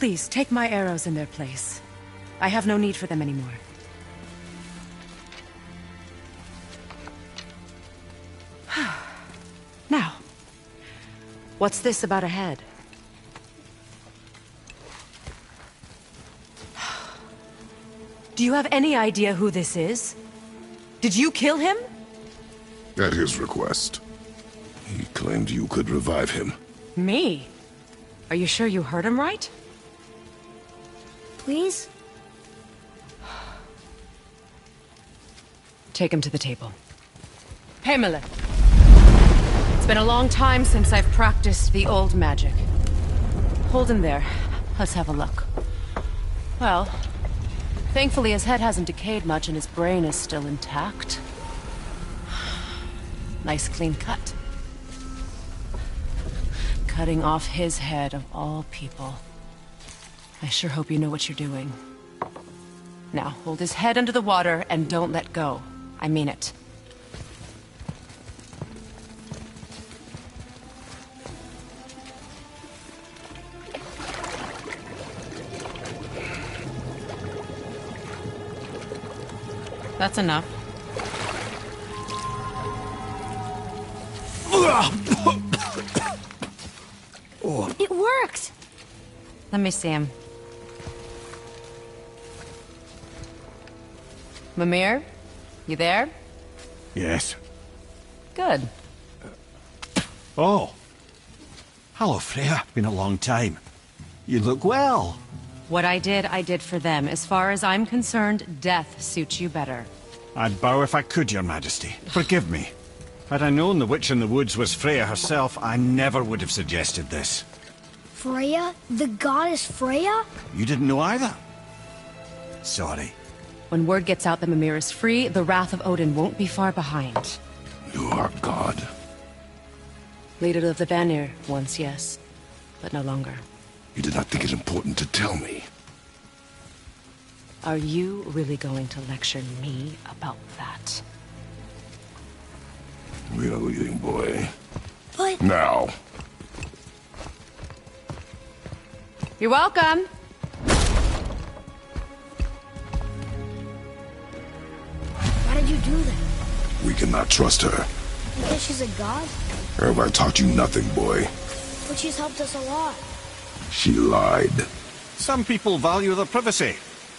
Please, take my arrows in their place. I have no need for them anymore. Now, what's this about a head? Do you have any idea who this is? Did you kill him? At his request. He claimed you could revive him. Me? Are you sure you heard him right? Please? Take him to the table. Pamela. It's been a long time since I've practiced the old magic. Hold him there. Let's have a look. Well, thankfully his head hasn't decayed much and his brain is still intact. Nice clean cut. Cutting off his head of all people. I sure hope you know what you're doing. Now, hold his head under the water and don't let go. I mean it. That's enough. It worked! Let me see him. Mimir? You there? Yes. Good. Oh. Hello, Freya. Been a long time. You look well. What I did for them. As far as I'm concerned, death suits you better. I'd bow if I could, Your Majesty. Forgive me. Had I known the witch in the woods was Freya herself, I never would have suggested this. Freya? The goddess Freya? You didn't know either? Sorry. When word gets out that Mimir is free, the wrath of Odin won't be far behind. You are God. Leader of the Vanir, once yes, but no longer. You did not think it important to tell me. Are you really going to lecture me about that? We are leaving, boy. But... Now. You're welcome. Why did you do that? We cannot trust her. Because she's a god? Have I taught you nothing, boy? But she's helped us a lot. She lied. Some people value their privacy.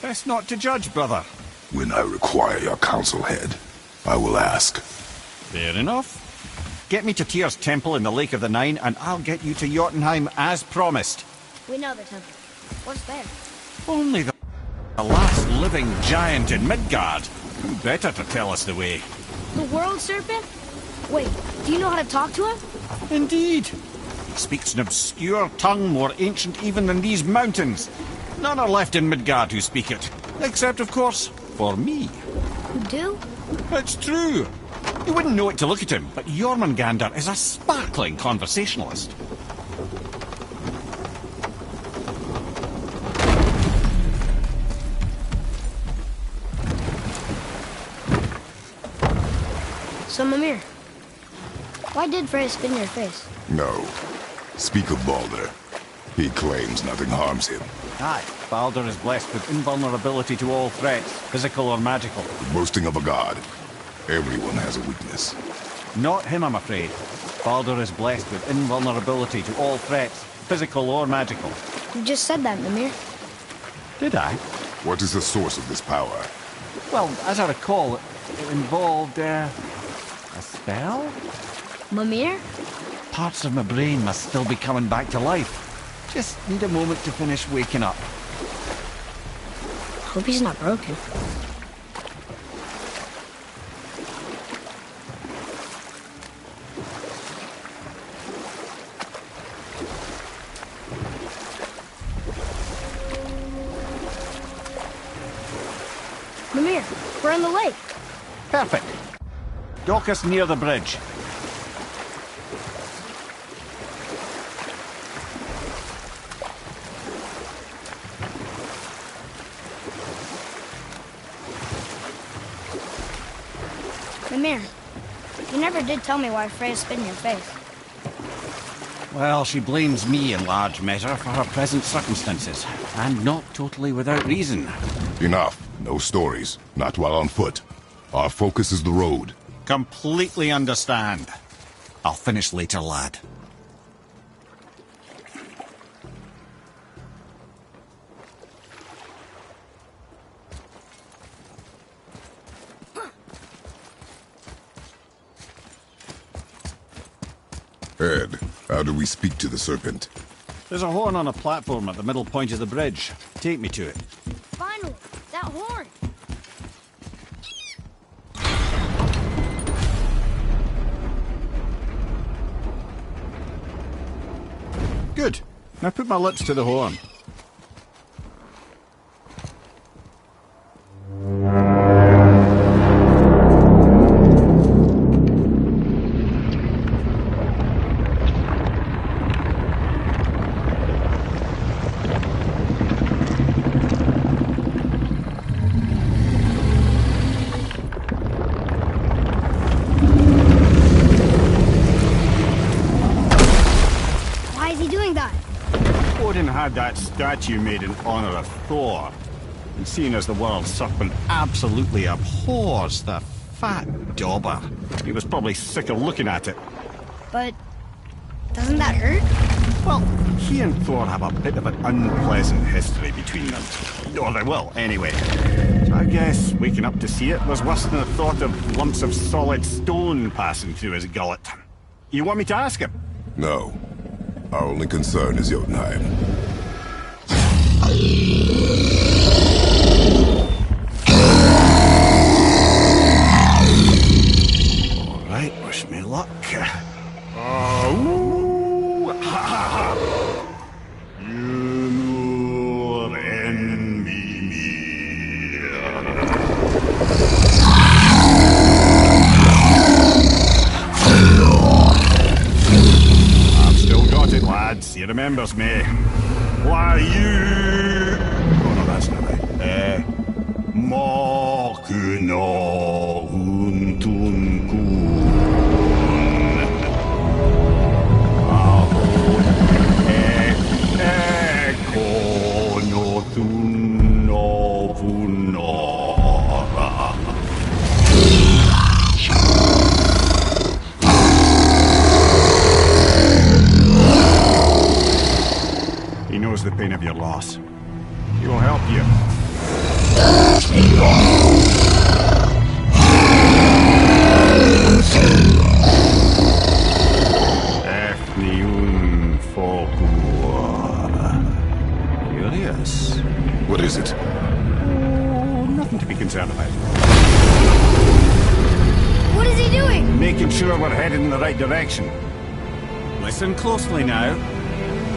Best not to judge, brother. When I require your council head, I will ask. Fair enough. Get me to Tyr's temple in the Lake of the Nine, and I'll get you to Jotunheim as promised. We know the temple. What's there? Only the last living giant in Midgard. Who better to tell us the way? The world serpent? Wait, do you know how to talk to him? Indeed. He speaks an obscure tongue more ancient even than these mountains. None are left in Midgard who speak it. Except, of course, for me. You do? It's true. You wouldn't know it to look at him, but Jormungandr is a sparkling conversationalist. So, Mimir, why did Freya spit in your face? No. Speak of Baldur. He claims nothing harms him. Aye, Baldur is blessed with invulnerability to all threats, physical or magical. The boasting of a god. Everyone has a weakness. Not him, I'm afraid. Baldur is blessed with invulnerability to all threats, physical or magical. You just said that, Mimir. Did I? What is the source of this power? Well, as I recall, it involved, a spell? Mimir? Parts of my brain must still be coming back to life. Just need a moment to finish waking up. Hope he's not broken. Mimir, we're in the lake. Perfect. Dock us near the bridge. Mimir, you never did tell me why Freya spit in your face. Well, she blames me in large measure for her present circumstances, and not totally without reason. Enough. No stories. Not while on foot. Our focus is the road. Completely understand. I'll finish later, lad. Ed, how do we speak to the serpent? There's a horn on a platform at the middle point of the bridge. Take me to it. Finally, that horn. Good. Now put my lips to the horn. Why is he doing that? Odin had that statue made in honor of Thor. And seeing as the world serpent absolutely abhors the fat dauber, he was probably sick of looking at it. But doesn't that hurt? Well, he and Thor have a bit of an unpleasant history between them. Or they will, anyway. So I guess waking up to see it was worse than the thought of lumps of solid stone passing through his gullet. You want me to ask him? No. Our only concern is Jotunheim. All right, wish me luck. Ooh, ha, ha, ha. Yunur en Mimir. I've still got it, lads. He remembers me. Why you? Oh no, that's not right. Mokuno Untun Kun. He knows the pain of your loss. He will help you. Efniun Fokur. Curious. What is it? Oh, nothing to be concerned about. What is he doing? Making sure we're headed in the right direction. Listen closely now.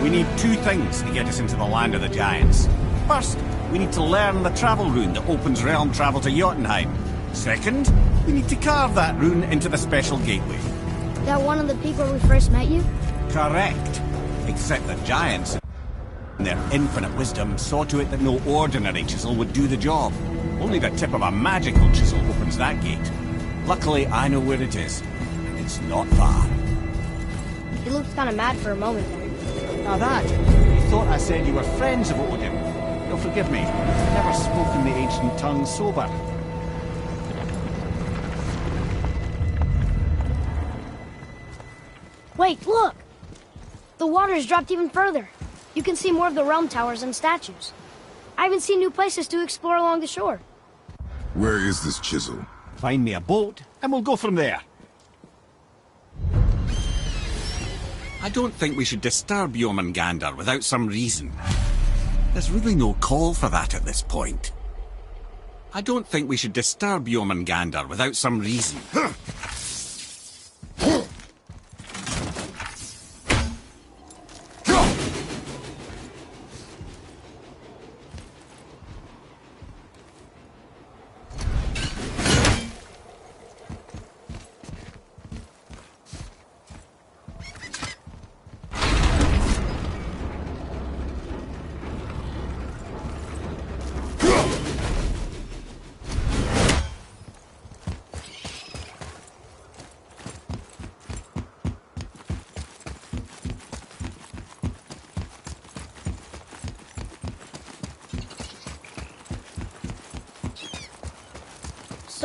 We need two things to get us into the land of the giants. First, we need to learn the travel rune that opens realm travel to Jotunheim. Second, we need to carve that rune into the special gateway. That one on the peak where we first met you? Correct. Except the giants, in their infinite wisdom, saw to it that no ordinary chisel would do the job. Only the tip of a magical chisel opens that gate. Luckily, I know where it is, and it's not far. He looked kind of mad for a moment there. Now that, you thought I said you were friends of Odin. You'll forgive me. I've never spoken the ancient tongue sober. Wait, look! The water's dropped even further. You can see more of the realm towers and statues. I even see new places to explore along the shore. Where is this chisel? Find me a boat, and we'll go from there. I don't think we should disturb Jormungandr without some reason. There's really no call for that at this point. I don't think we should disturb Jormungandr without some reason.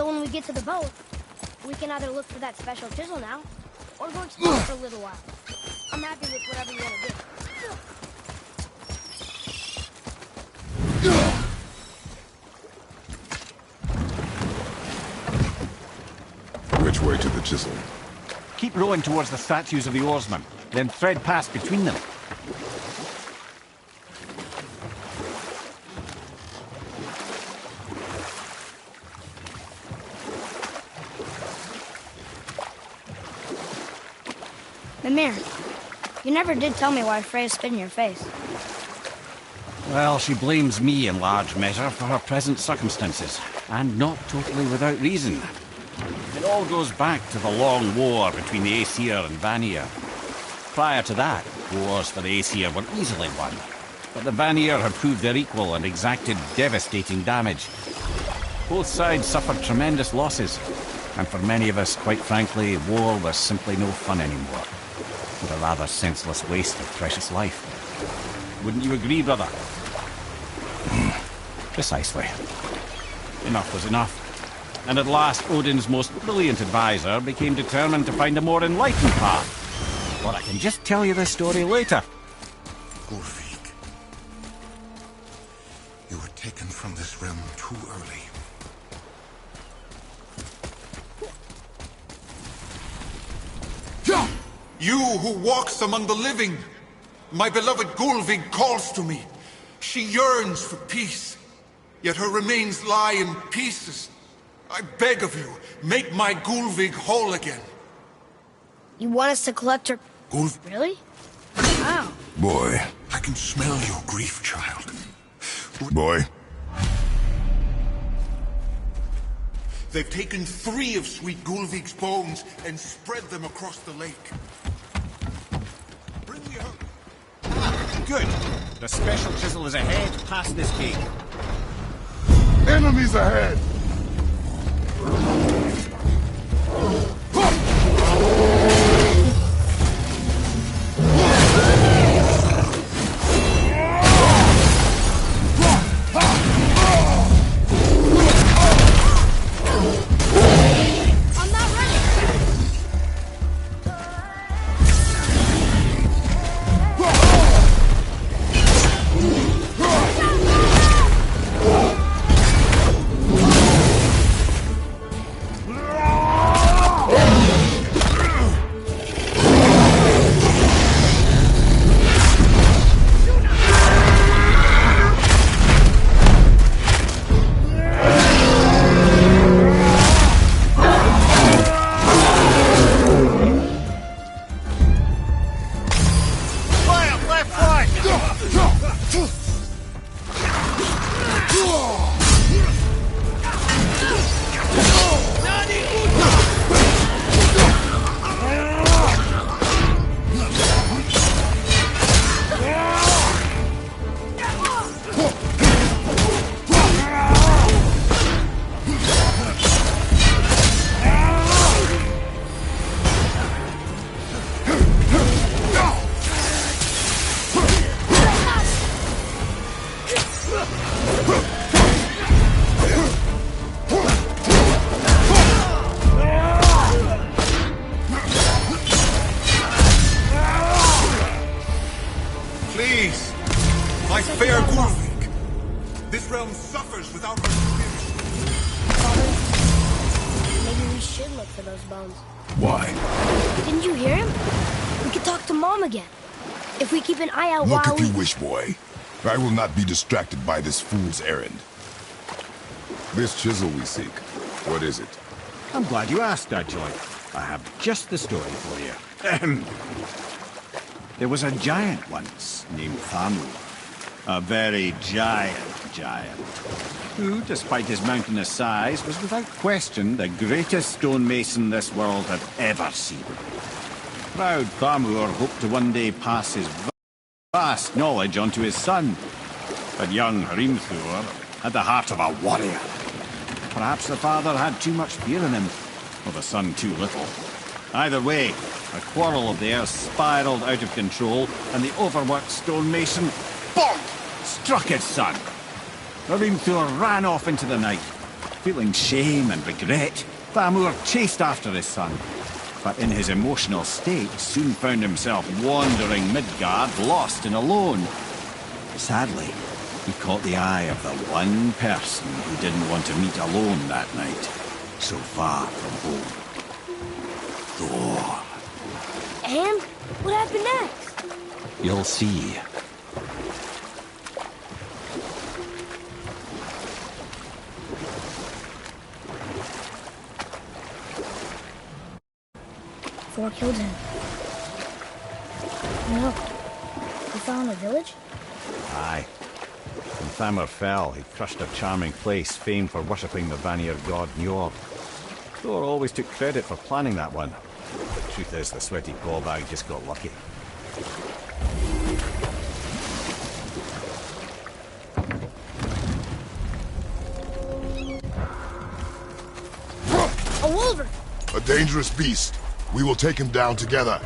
So when we get to the boat, we can either look for that special chisel now, or go explore for a little while. I'm happy with whatever you want to do. Which way to the chisel? Keep rowing towards the statues of the oarsmen, then thread past between them. Mimir, you never did tell me why Freya spit in your face. Well, she blames me in large measure for her present circumstances, and not totally without reason. It all goes back to the long war between the Aesir and Vanir. Prior to that, wars for the Aesir were easily won, but the Vanir had proved their equal and exacted devastating damage. Both sides suffered tremendous losses, and for many of us, quite frankly, war was simply no fun anymore, and a rather senseless waste of precious life. Wouldn't you agree, brother? Precisely. Enough was enough. And at last, Odin's most brilliant advisor became determined to find a more enlightened path. Well, I can just tell you this story later. Gulfig, you were taken from this realm too early. You who walks among the living, my beloved Gulfig calls to me. She yearns for peace, yet her remains lie in pieces. I beg of you, make my Gulfig whole again. You want us to collect her... Gulfig, Really? Wow. Boy. I can smell your grief, child. Boy. They've taken 3 of sweet Gulfig's bones and spread them across the lake. Bring me her. Good. The special chisel is ahead, past this gate. Enemies ahead! I'm not ready! Please, my fair Gulfig. This realm suffers without her spirit. Father, maybe we should look for those bones. Why? Didn't you hear him? We could talk to Mom again. If we keep an eye out Look while if you wish, boy. I will not be distracted by this fool's errand. This chisel we seek, what is it? I'm glad you asked, Dudley. I have just the story for you. Ahem. There was a giant once named Thamur. A very giant, who, despite his mountainous size, was without question the greatest stonemason this world had ever seen. Proud Thamur hoped to one day pass his vast knowledge on to his son. But young Hrimthur had the heart of a warrior. Perhaps the father had too much fear in him, or the son too little. Either way, a quarrel of theirs spiraled out of control, and the overworked stonemason, bonk, struck his son. Hrimthur ran off into the night, Feeling shame and regret, Thamur chased after his son, but in his emotional state soon found himself wandering Midgard, lost and alone. Sadly, he caught the eye of the one person who didn't want to meet alone that night, so far from home. Thor. And what happened next? You'll see. Thor killed him. No. He fell in a village? Aye. When Thamur fell, he crushed a charming place famed for worshipping the Vanir god Njord. Thor always took credit for planning that one. The truth is, the sweaty ballbag just got lucky. A wolver! A dangerous beast. We will take him down together.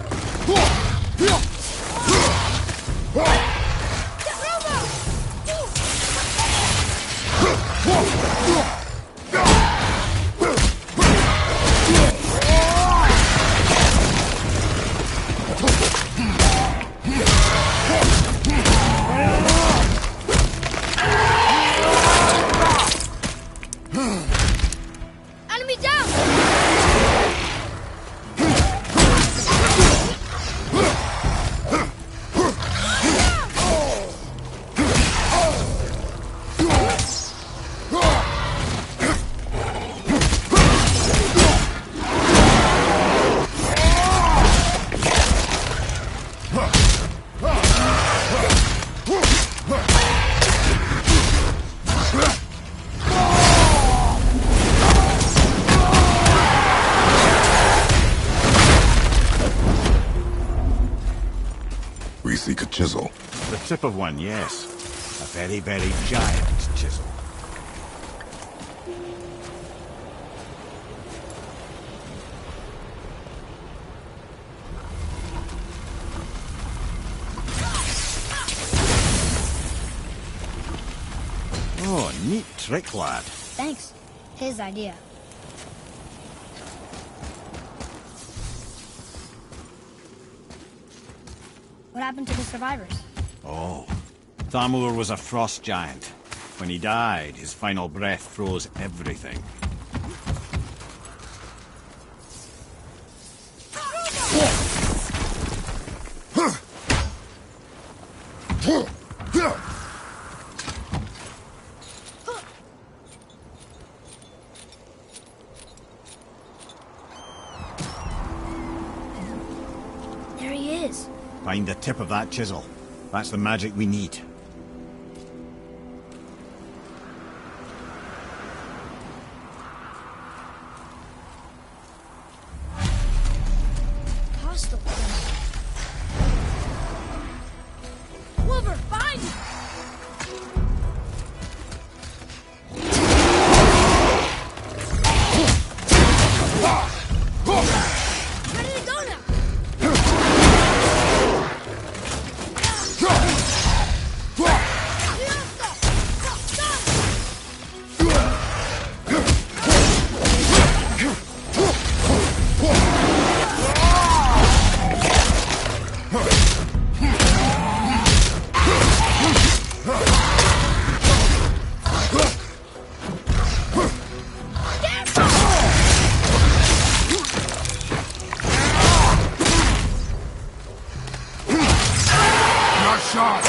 Enemy down! We seek a chisel. The tip of one, yes. A very, very giant chisel. Oh, neat trick, lad. Thanks. His idea. What happened to the survivors? Oh, Thamur was a frost giant. When he died, his final breath froze everything. There he is. Find the tip of that chisel. That's the magic we need. Hostile. Wolver, find him! Ready to go now! Not shot.